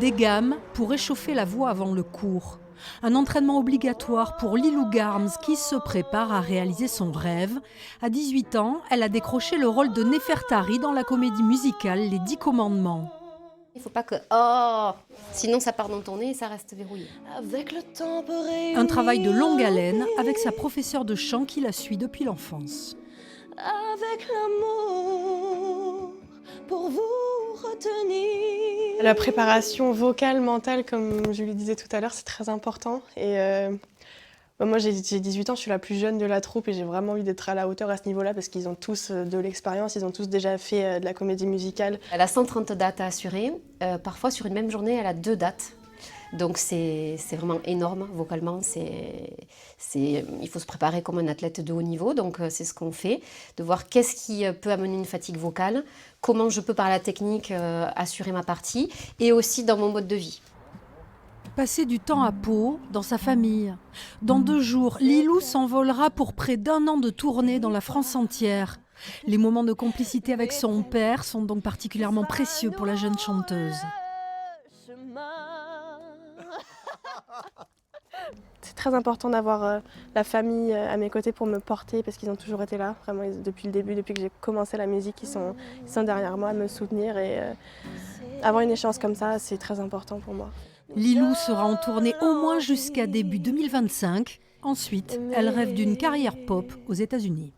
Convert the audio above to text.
Des gammes pour réchauffer la voix avant le cours. Un entraînement obligatoire pour Lilou Garms qui se prépare à réaliser son rêve. À 18 ans, elle a décroché le rôle de Néfertari dans la comédie musicale Les 10 Commandements. Il ne faut pas que « oh !» sinon ça part dans ton nez et ça reste verrouillé. Avec le temps peut réunir Un travail de longue haleine avec sa professeure de chant qui la suit depuis l'enfance. avec l'amour pour vous retenir. La préparation vocale, mentale, comme je lui disais tout à l'heure, c'est très important. Et moi, j'ai 18 ans, je suis la plus jeune de la troupe et j'ai vraiment envie d'être à la hauteur à ce niveau-là parce qu'ils ont tous de l'expérience, ils ont tous déjà fait de la comédie musicale. Elle a 130 dates à assurer. Parfois, sur une même journée, elle a 2 dates. Donc c'est vraiment énorme vocalement. Il faut se préparer comme un athlète de haut niveau. Donc c'est ce qu'on fait, de voir qu'est-ce qui peut amener une fatigue vocale, comment je peux par la technique assurer ma partie et aussi dans mon mode de vie. Passer du temps à Pau, dans sa famille. Dans 2 jours, Lilou s'envolera pour près d'1 an de tournée dans la France entière. Les moments de complicité avec son père sont donc particulièrement précieux pour la jeune chanteuse. C'est très important d'avoir la famille à mes côtés pour me porter parce qu'ils ont toujours été là, vraiment depuis le début, depuis que j'ai commencé la musique, ils sont derrière moi à me soutenir et avoir une échéance comme ça, c'est très important pour moi. Lilou sera en tournée au moins jusqu'à début 2025. Ensuite, elle rêve d'une carrière pop aux États-Unis.